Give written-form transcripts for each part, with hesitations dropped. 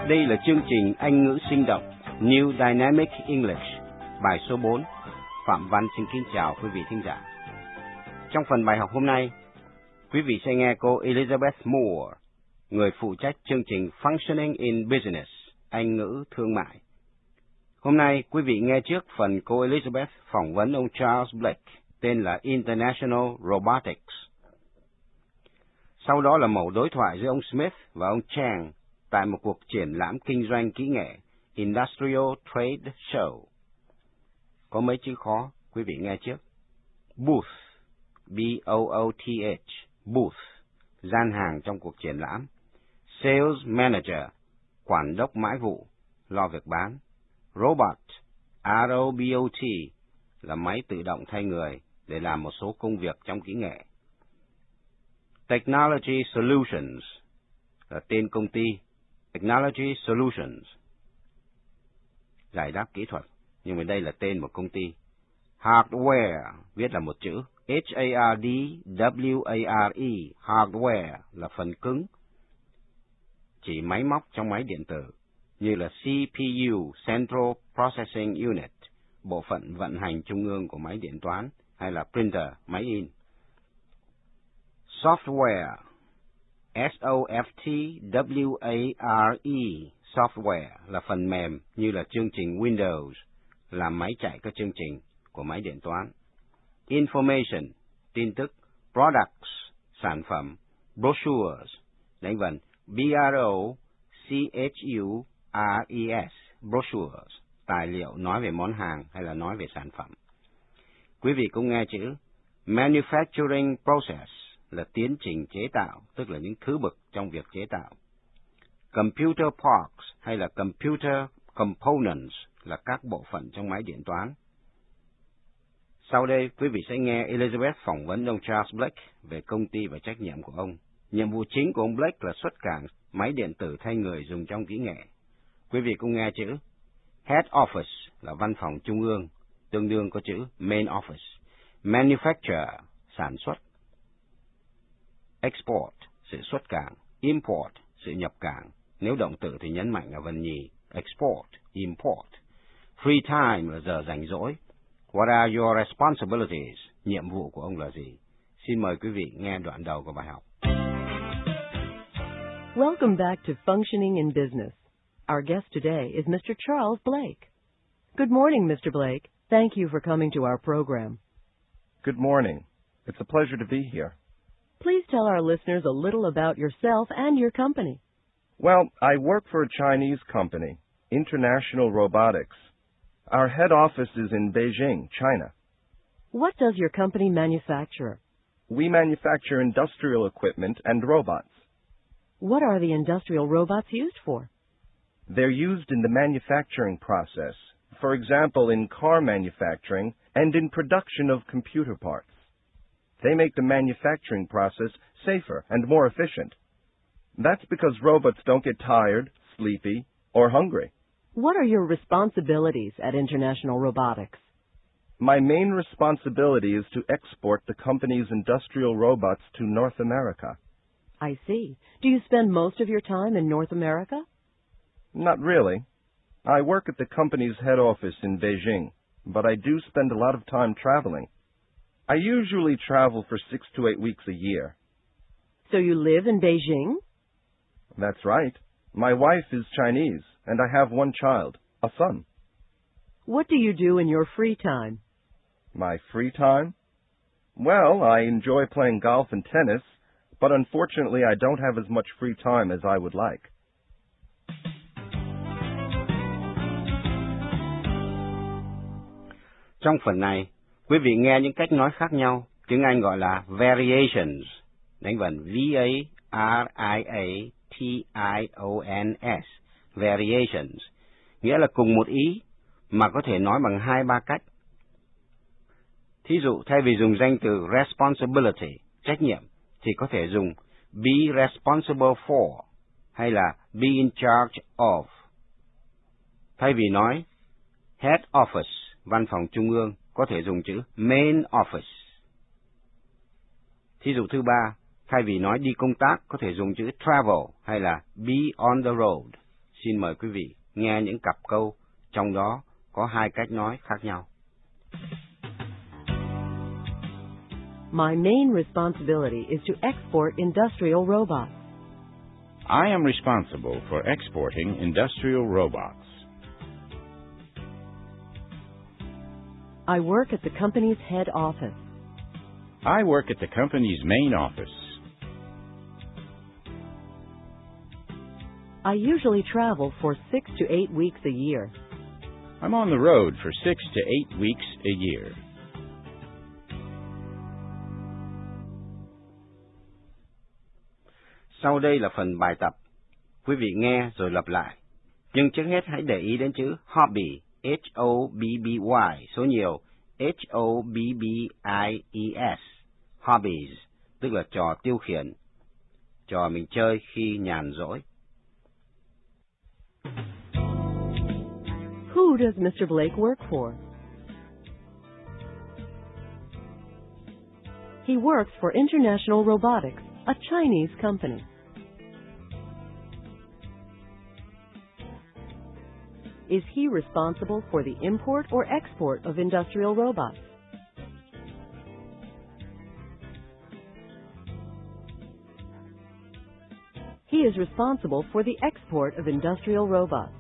Đây là chương trình Anh ngữ sinh động, New Dynamic English, bài số 4. Phạm Văn xin kính chào quý vị thính giả. Trong phần bài học hôm nay, quý vị sẽ nghe cô Elizabeth Moore, người phụ trách chương trình Functioning in Business, Anh ngữ thương mại. Hôm nay, quý vị nghe trước phần cô Elizabeth phỏng vấn ông Charles Blake, tên là International Robotics. Sau đó là mẫu đối thoại giữa ông Smith và ông Chang tại một cuộc triển lãm kinh doanh kỹ nghệ Industrial Trade Show. Có mấy chữ khó, quý vị nghe trước. Booth, B-O-O-T-H, booth, gian hàng trong cuộc triển lãm. Sales Manager, quản đốc mãi vụ, lo việc bán. Robot, R-O-B-O-T, là máy tự động thay người để làm một số công việc trong kỹ nghệ. Technology Solutions, là tên công ty. Technology Solutions, giải đáp kỹ thuật, nhưng mà đây là tên một công ty. Hardware, viết là một chữ, H-A-R-D-W-A-R-E, hardware là phần cứng, chỉ máy móc trong máy điện tử, như là CPU, Central Processing Unit, bộ phận vận hành trung ương của máy điện toán, hay là printer, máy in. Software, S-O-F-T-W-A-R-E, software là phần mềm như là chương trình Windows, làm máy chạy các chương trình của máy điện toán. Information, tin tức. Products, sản phẩm. Brochures, đánh vần B-R-O-C-H-U-R-E-S, brochures, tài liệu nói về món hàng hay là nói về sản phẩm. Quý vị cũng nghe chữ Manufacturing Process, là tiến trình chế tạo, tức là những thứ bậc trong việc chế tạo. Computer Parts hay là Computer Components là các bộ phận trong máy điện toán. Sau đây, quý vị sẽ nghe Elizabeth phỏng vấn ông Charles Blake về công ty và trách nhiệm của ông. Nhiệm vụ chính của ông Blake là xuất cảng máy điện tử thay người dùng trong kỹ nghệ. Quý vị cũng nghe chữ Head Office là văn phòng trung ương, tương đương có chữ Main Office. Manufacture, sản xuất. Export, sự xuất cảng. Import, sự nhập cảng. Nếu động từ thì nhấn mạnh ở vần nhì. Export, import. Free time là giờ rảnh rỗi. What are your responsibilities? Nhiệm vụ của ông là gì? Xin mời quý vị nghe đoạn đầu của bài học. Welcome back to Functioning in Business. Our guest today is Mr. Charles Blake. Good morning, Mr. Blake. Thank you for coming to our program. Good morning. It's a pleasure to be here. Please tell our listeners a little about yourself and your company. Well, I work for a Chinese company, International Robotics. Our head office is in Beijing, China. What does your company manufacture? We manufacture industrial equipment and robots. What are the industrial robots used for? They're used in the manufacturing process, for example, in car manufacturing and in production of computer parts. They make the manufacturing process safer and more efficient. That's because robots don't get tired, sleepy, or hungry. What are your responsibilities at International Robotics? My main responsibility is to export the company's industrial robots to North America. I see. Do you spend most of your time in North America? Not really. I work at the company's head office in Beijing, but I do spend a lot of time traveling. I usually travel for 6 to 8 weeks a year. So you live in Beijing? That's right. My wife is Chinese, and I have one child, a son. What do you do in your free time? My free time? Well, I enjoy playing golf and tennis, but unfortunately I don't have as much free time as I would like. Trong phần này, quý vị nghe những cách nói khác nhau, tiếng Anh gọi là variations, đánh vần V-A-R-I-A-T-I-O-N-S, variations, nghĩa là cùng một ý mà có thể nói bằng 2-3 cách. Thí dụ, thay vì dùng danh từ responsibility, trách nhiệm, thì có thể dùng be responsible for hay là be in charge of. Thay vì nói head office, văn phòng trung ương, có thể dùng chữ main office. Thí dụ thứ ba, thay vì nói đi công tác, có thể dùng chữ travel hay là be on the road, Xin mời quý vị nghe những cặp câu, trong đó có hai cách nói khác nhau. My main responsibility is to export industrial robots. I am responsible for exporting industrial robots. I work at the company's head office. I work at the company's main office. I usually travel for 6 to 8 weeks a year. I'm on the road for 6 to 8 weeks a year. Sau đây là phần bài tập. Quý vị nghe rồi lặp lại. Nhưng trước hết hãy để ý đến chữ hobby, H-O-B-B-Y, số nhiều, H-O-B-B-I-E-S, hobbies, tức là trò tiêu khiển, trò mình chơi khi nhàn rỗi. Who does Mr. Blake work for? He works for International Robotics, a Chinese company. Is he responsible for the import or export of industrial robots? He is responsible for the export of industrial robots.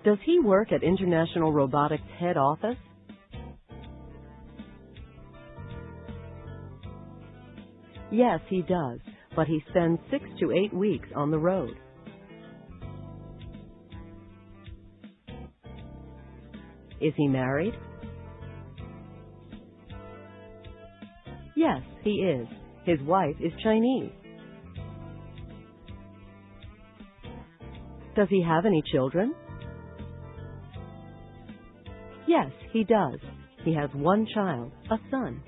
Does he work at International Robotics head office? Yes, he does, but he spends 6 to 8 weeks on the road. Is he married? Yes, he is. His wife is Chinese. Does he have any children? Yes, he does. He has one child, a son.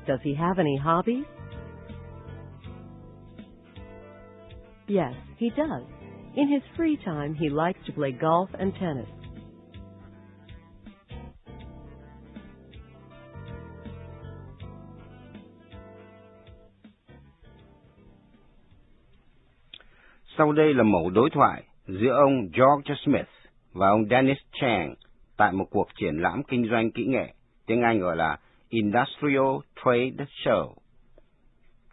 Does he have any hobbies? Yes, he does. In his free time, he likes to play golf and tennis. Sau đây là mẫu đối thoại giữa ông George Smith và ông Dennis Chang tại một cuộc triển lãm kinh doanh kỹ nghệ, tiếng Anh gọi là Industrial Trade Show.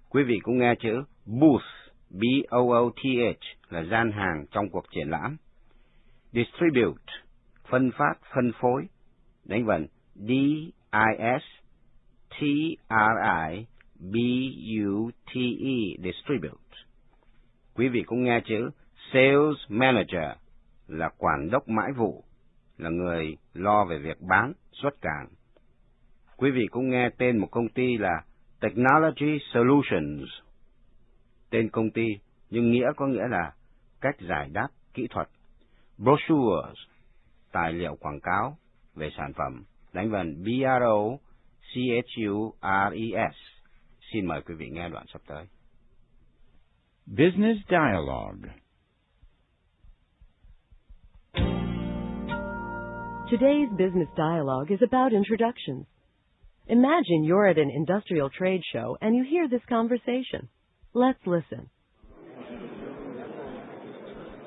Quý vị cũng nghe chữ booth, B-O-O-T-H, là gian hàng trong cuộc triển lãm. Distribute, phân phát, phân phối, đánh vần D-I-S-T-R-I-B-U-T-E, distribute. Quý vị cũng nghe chữ Sales Manager, là quản đốc mãi vụ, là người lo về việc bán, xuất cảng. Quý vị cũng nghe tên một công ty là Technology Solutions. Tên công ty, nhưng nghĩa có nghĩa là cách giải đáp kỹ thuật. Brochures, tài liệu quảng cáo về sản phẩm, đánh vần B-R-O-C-H-U-R-E-S. Xin mời quý vị nghe đoạn sắp tới. Business dialogue. Today's business dialogue is about introductions. Imagine you're at an industrial trade show and you hear this conversation. Let's listen.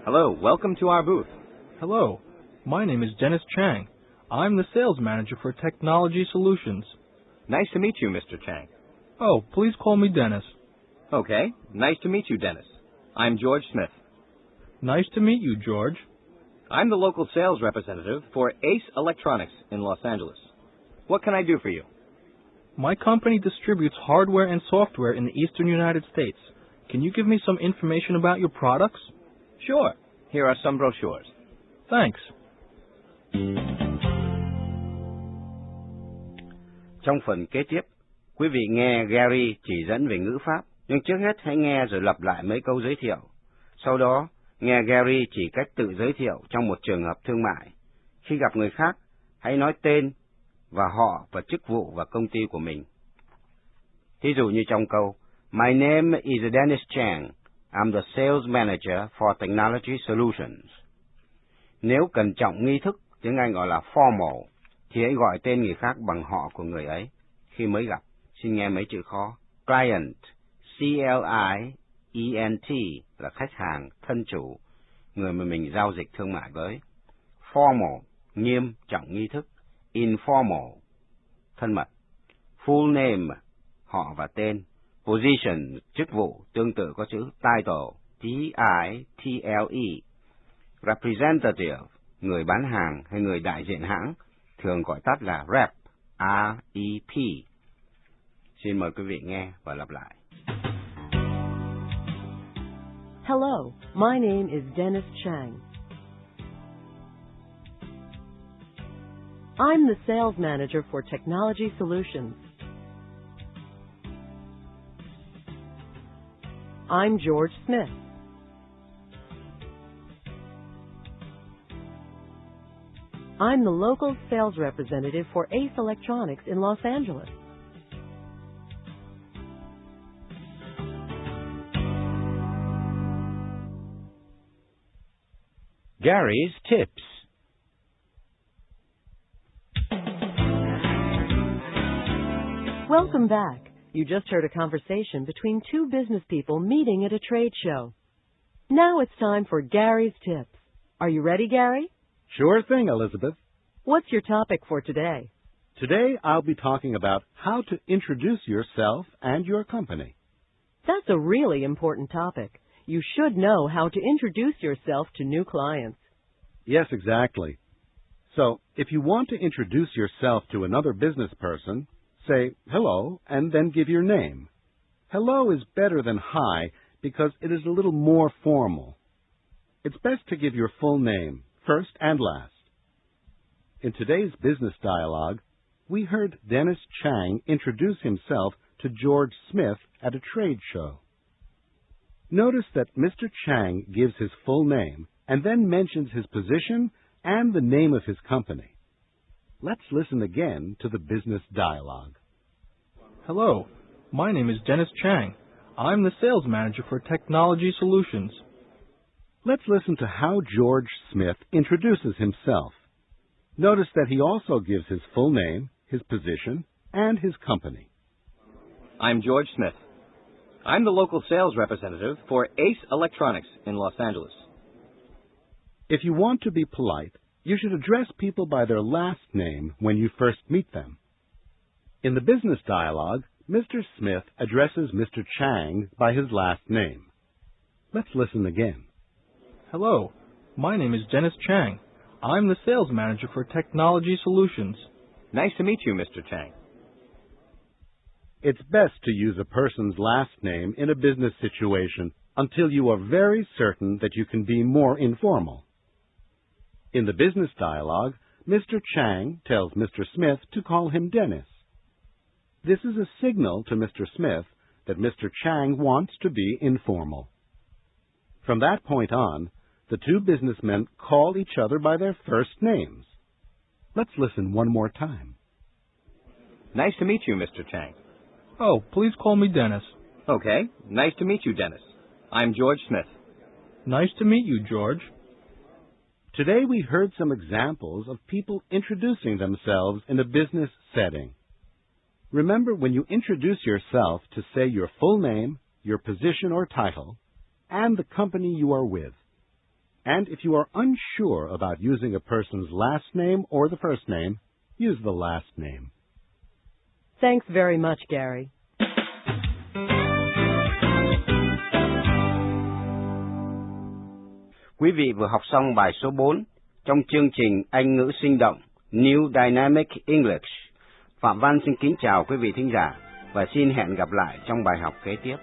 Hello, welcome to our booth. Hello, my name is Dennis Chang. I'm the sales manager for Technology Solutions. Nice to meet you, Mr. Chang. Oh, please call me Dennis. Okay, nice to meet you, Dennis. I'm George Smith. Nice to meet you, George. I'm the local sales representative for Ace Electronics in Los Angeles. What can I do for you? My company distributes hardware and software in the eastern United States. Can you give me some information about your products? Sure. Here are some brochures. Thanks. Trong phần kế tiếp, quý vị nghe Gary chỉ dẫn về ngữ pháp, nhưng trước hết hãy nghe rồi lặp lại mấy câu giới thiệu. Sau đó, nghe Gary chỉ cách tự giới thiệu trong một trường hợp thương mại. Khi gặp người khác, hãy nói tên và họ và chức vụ và công ty của mình. Thí dụ như trong câu, My name is Dennis Chang. I'm the sales manager for Technology Solutions. Nếu cẩn trọng nghi thức, tiếng Anh gọi là formal, thì hãy gọi tên người khác bằng họ của người ấy. khi mới gặp. Xin nghe mấy chữ khó. Client, C-L-I-E-N-T là khách hàng, thân chủ, người mà mình giao dịch thương mại với. Formal, nghiêm trọng nghi thức. Informal, thân mật. Full name, họ và tên. Position, chức vụ, tương tự có chữ title, T-I-T-L-E. Representative, người bán hàng hay người đại diện hãng, thường gọi tắt là rep, R-E-P. Xin mời quý vị nghe và lặp lại. Hello, my name is Dennis Chang. I'm the sales manager for Technology Solutions. I'm George Smith. I'm the local sales representative for Ace Electronics in Los Angeles. Gary's tips. Welcome back. You just heard a conversation between two business people meeting at a trade show. Now it's time for Gary's tips. Are you ready, Gary? Sure thing, Elizabeth. What's your topic for today? Today I'll be talking about how to introduce yourself and your company. That's a really important topic. You should know how to introduce yourself to new clients. Yes, exactly. So, if you want to introduce yourself to another business person, say hello and then give your name. Hello is better than hi because it is a little more formal. It's best to give your full name, first and last. In today's business dialogue, we heard Dennis Chang introduce himself to George Smith at a trade show. Notice that Mr. Chang gives his full name and then mentions his position and the name of his company. Let's listen again to the business dialogue. Hello, my name is Dennis Chang. I'm the sales manager for Technology Solutions. Let's listen to how George Smith introduces himself. Notice that he also gives his full name, his position, and his company. I'm George Smith. I'm the local sales representative for Ace Electronics in Los Angeles. If you want to be polite, you should address people by their last name when you first meet them. In the business dialogue, Mr. Smith addresses Mr. Chang by his last name. Let's listen again. Hello, my name is Dennis Chang. I'm the sales manager for Technology Solutions. Nice to meet you, Mr. Chang. It's best to use a person's last name in a business situation until you are very certain that you can be more informal. In the business dialogue, Mr. Chang tells Mr. Smith to call him Dennis. This is a signal to Mr. Smith that Mr. Chang wants to be informal. From that point on, the two businessmen call each other by their first names. Let's listen one more time. Nice to meet you, Mr. Chang. Oh, please call me Dennis. Okay, nice to meet you, Dennis. I'm George Smith. Nice to meet you, George. Today we heard some examples of people introducing themselves in a business setting. Remember, when you introduce yourself, to say your full name, your position or title, and the company you are with. And if you are unsure about using a person's last name or the first name, use the last name. Thanks very much, Gary. Quý vị vừa học xong bài số 4 trong chương trình Anh ngữ sinh động New Dynamic English. Phạm Văn xin kính chào quý vị thính giả và xin hẹn gặp lại trong bài học kế tiếp.